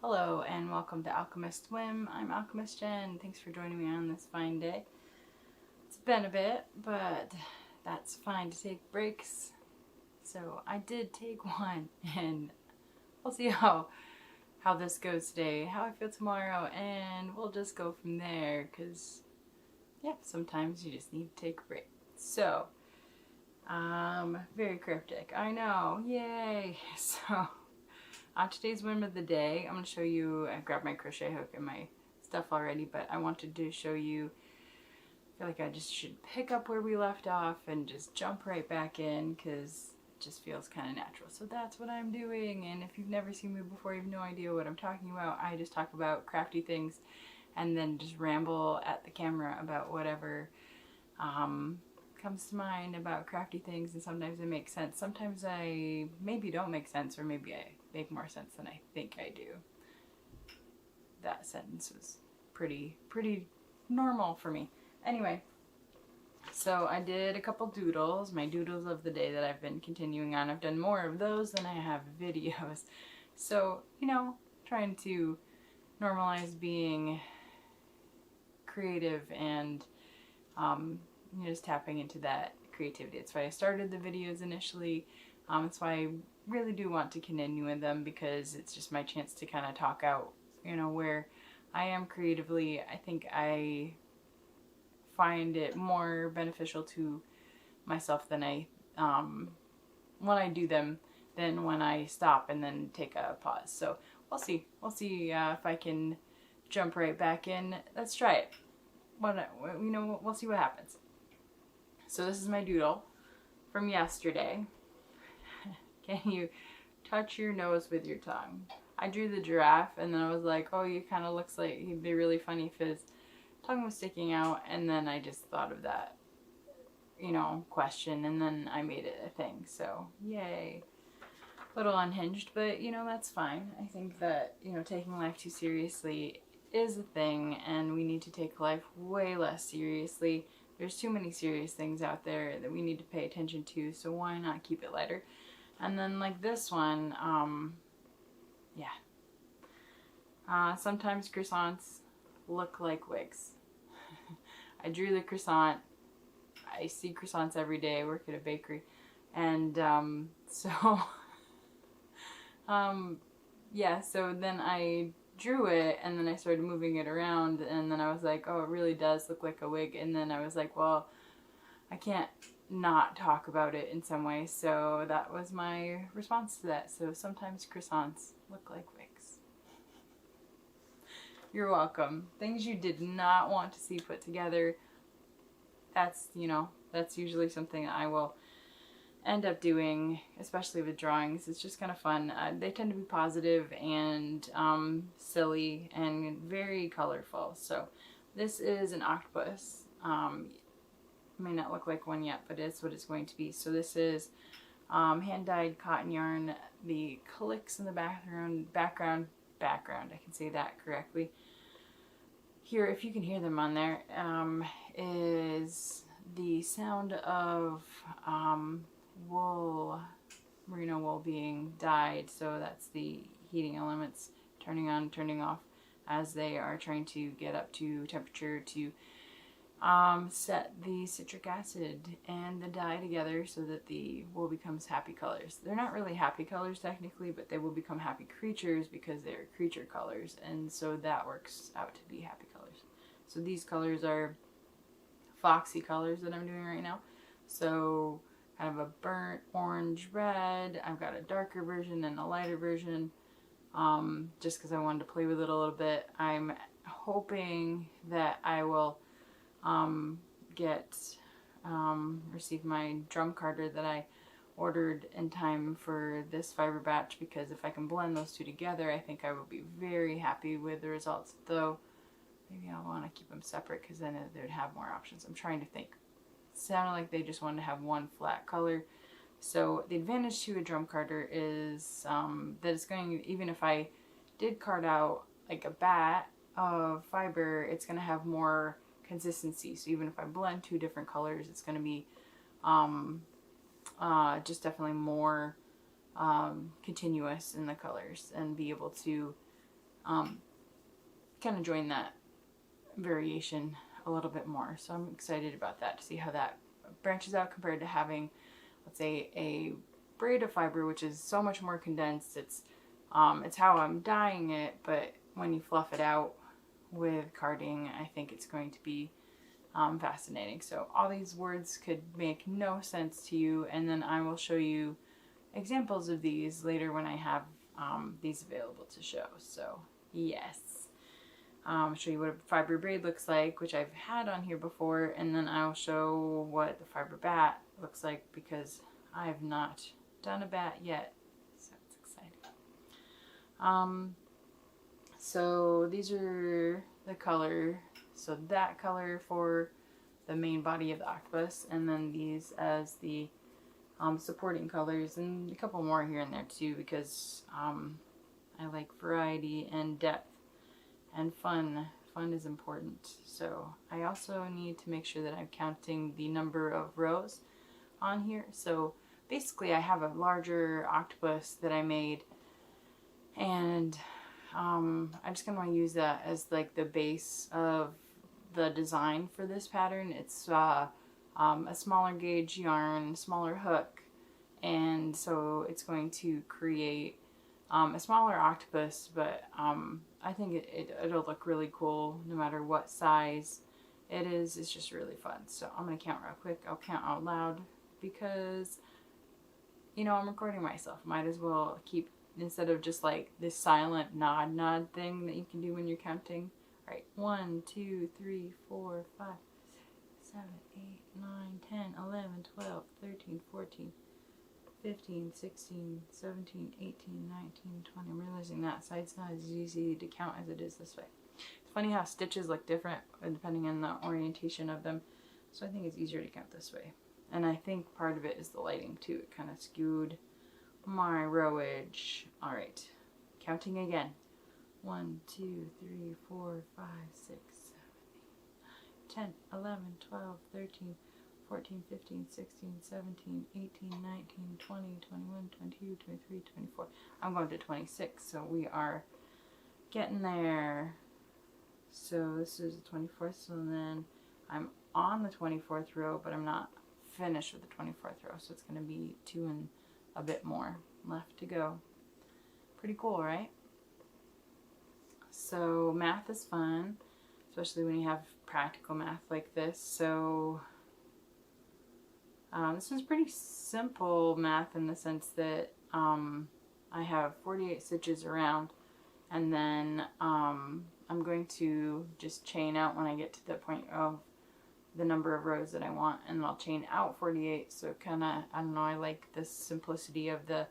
Hello and welcome to Alchemist Whim. I'm Alchemist Jen. Thanks for joining me on this fine day. It's been a bit, but that's fine to take breaks. So I did take one, and we'll see how this goes today, how I feel tomorrow, and we'll just go from there, because yeah, sometimes you just need to take a break. So, very cryptic, I know, yay! So, today's whim of the day, I'm going to show you, I grabbed my crochet hook and my stuff already, but I wanted to show you, I feel like I just should pick up where we left off and just jump right back in, because it just feels kind of natural. So that's what I'm doing, and if you've never seen me before, you have no idea what I'm talking about. I just talk about crafty things and then just ramble at the camera about whatever comes to mind about crafty things, and sometimes they make sense. Sometimes I maybe don't make sense, or maybe I make more sense than I think I do. That sentence was pretty normal for me. Anyway, so I did a couple doodles, my doodles of the day that I've been continuing on. I've done more of those than I have videos. So, you know, trying to normalize being creative and just tapping into that creativity. That's why I started the videos initially. That's why I really do want to continue with them, because it's just my chance to kind of talk out, you know, where I am creatively. I think I find it more beneficial to myself than when I do them than when I stop and then take a pause. So we'll see if I can jump right back in. Let's try it. We'll see what happens. So this is my doodle from yesterday. Can you touch your nose with your tongue? I drew the giraffe, and then I was like, oh, he kind of looks like he'd be really funny if his tongue was sticking out, and then I just thought of that, question, and then I made it a thing. So yay. A little unhinged, but that's fine. I think that taking life too seriously is a thing, and we need to take life way less seriously. There's too many serious things out there that we need to pay attention to, so why not keep it lighter? And then like this one, sometimes croissants look like wigs. I drew the croissant. I see croissants every day. I work at a bakery, and so then I drew it, and then I started moving it around, and then I was like, oh, it really does look like a wig. And then I was like, well, I can't not talk about it in some way, so that was my response to that. So sometimes croissants look like wigs. You're welcome. Things you did not want to see put together, that's usually something I will end up doing, especially with drawings. It's just kind of fun. They tend to be positive and silly and very colorful. So this is an octopus. May not look like one yet, but it's what it's going to be. So this is hand-dyed cotton yarn. The clicks in the background, I can say that correctly. Here, if you can hear them on there, is the sound of merino wool being dyed. So that's the heating elements turning on, turning off as they are trying to get up to temperature to set the citric acid and the dye together so that the wool becomes happy colors. They're not really happy colors technically, but they will become happy creatures because they're creature colors, and so that works out to be happy colors. So these colors are foxy colors that I'm doing right now. So kind of a burnt orange red. I've got a darker version and a lighter version, just because I wanted to play with it a little bit. I'm hoping that I will receive my drum carder that I ordered in time for this fiber batch, because if I can blend those two together, I think I will be very happy with the results. Though maybe I'll want to keep them separate, because then they'd have more options. I'm trying to think. It sounded like they just wanted to have one flat color. So the advantage to a drum carder is that it's going, even if I did card out like a bat of fiber, it's going to have more consistency. So even if I blend two different colors, it's going to be just definitely more continuous in the colors and be able to kind of join that variation a little bit more. So I'm excited about that, to see how that branches out compared to having, let's say, a braid of fiber, which is so much more condensed. It's how I'm dyeing it, but when you fluff it out with carding, I think it's going to be fascinating. So all these words could make no sense to you, and then I will show you examples of these later when I have these available to show. So yes, I'll show you what a fiber braid looks like, which I've had on here before, and then I'll show what the fiber bat looks like, because I have not done a bat yet, so it's exciting. So these are the color, so that color for the main body of the octopus, and then these as the supporting colors, and a couple more here and there too, because I like variety and depth and fun. Fun is important. So I also need to make sure that I'm counting the number of rows on here. So basically I have a larger octopus that I made, and I'm just going to use that as like the base of the design for this pattern. It's a smaller gauge yarn, smaller hook, and so it's going to create a smaller octopus, but I think it'll look really cool no matter what size it is. It's just really fun. So I'm going to count real quick. I'll count out loud because, you know, I'm recording myself. Might as well keep, instead of just like this silent nod thing that you can do when you're counting. All right, 1, 2, 3, 4, 5, 6, 7, 8, 9, 10, 11, 12, 13, 14, 15, 16, 17, 18, 19, 20. I'm realizing that side's not as easy to count as it is this way. It's funny how stitches look different depending on the orientation of them. So I think it's easier to count this way. And I think part of it is the lighting too. It kind of skewed my rowage. All right, counting again. 1, 2, 3, 4, 5, 6, 7, 8, 9, 10, 11, 12, 13, 14, 15, 16, 17, 18, 19, 20, 21, 22, 23, 24. I'm going to 26, so we are getting there. So this is the 24th, so then I'm on the 24th row, but I'm not finished with the 24th row, so it's going to be 2 and a bit more left to go. Pretty cool, right? So math is fun, especially when you have practical math like this. So this is pretty simple math in the sense that I have 48 stitches around, and then I'm going to just chain out when I get to the point of the number of rows that I want, and I'll chain out 48. So kind of, I don't know, I like the simplicity of the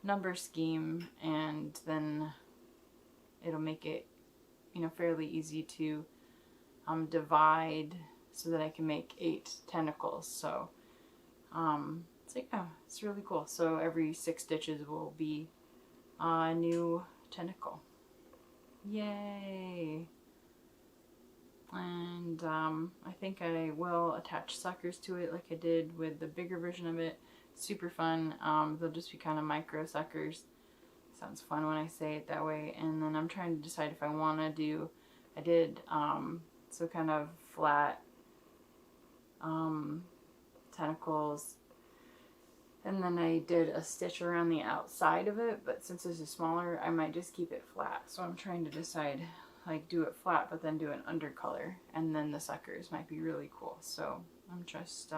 number scheme, and then it'll make it, you know, fairly easy to divide so that I can make 8 tentacles. So yeah, it's really cool. So every 6 stitches will be a new tentacle. Yay! And I think I will attach suckers to it like I did with the bigger version of it. Super fun. They'll just be kind of micro suckers. Sounds fun when I say it that way. And then I'm trying to decide if I want to do, I did so kind of flat tentacles, and then I did a stitch around the outside of it, but since this is smaller, I might just keep it flat. So I'm trying to decide, like, do it flat but then do an undercolor, and then the suckers might be really cool. So I'm just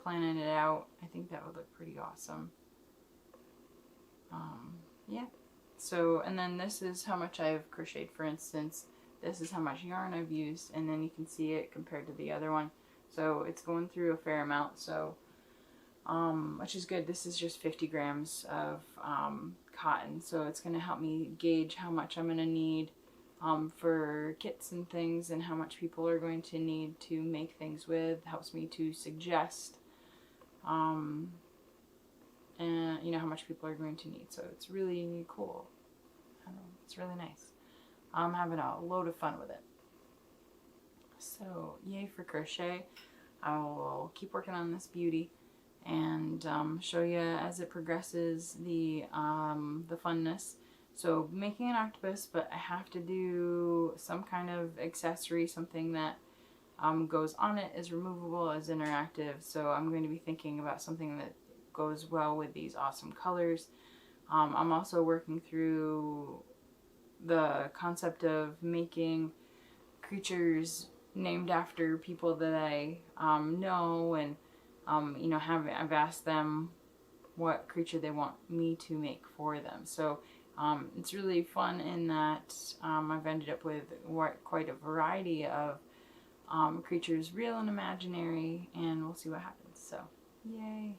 planning it out. I think that would look pretty awesome. Yeah. So, and then this is how much I've crocheted, for instance. This is how much yarn I've used, and then you can see it compared to the other one. So it's going through a fair amount, so which is good. This is just 50 grams of cotton, so it's going to help me gauge how much I'm going to need for kits and things, and how much people are going to need to make things with. Helps me to suggest and you know, how much people are going to need. So it's really cool. It's really nice. I'm having a load of fun with it. So yay for crochet. I will keep working on this beauty, and show you as it progresses the funness. So making an octopus, but I have to do some kind of accessory, something that goes on it, is removable, is interactive. So I'm going to be thinking about something that goes well with these awesome colors. I'm also working through the concept of making creatures named after people that I know, and you know, I've asked them what creature they want me to make for them. So it's really fun in that I've ended up with quite a variety of creatures, real and imaginary, and we'll see what happens. So yay.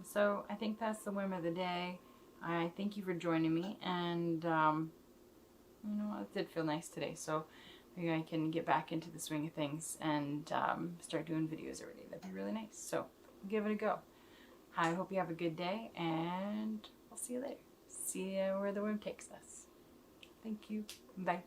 So I think that's the whim of the day. I thank you for joining me, and you know, it did feel nice today, so maybe I can get back into the swing of things and start doing videos every day. That'd be really nice. So give it a go. I hope you have a good day, and I'll see you later. See you where the whim takes us. Thank you. Bye.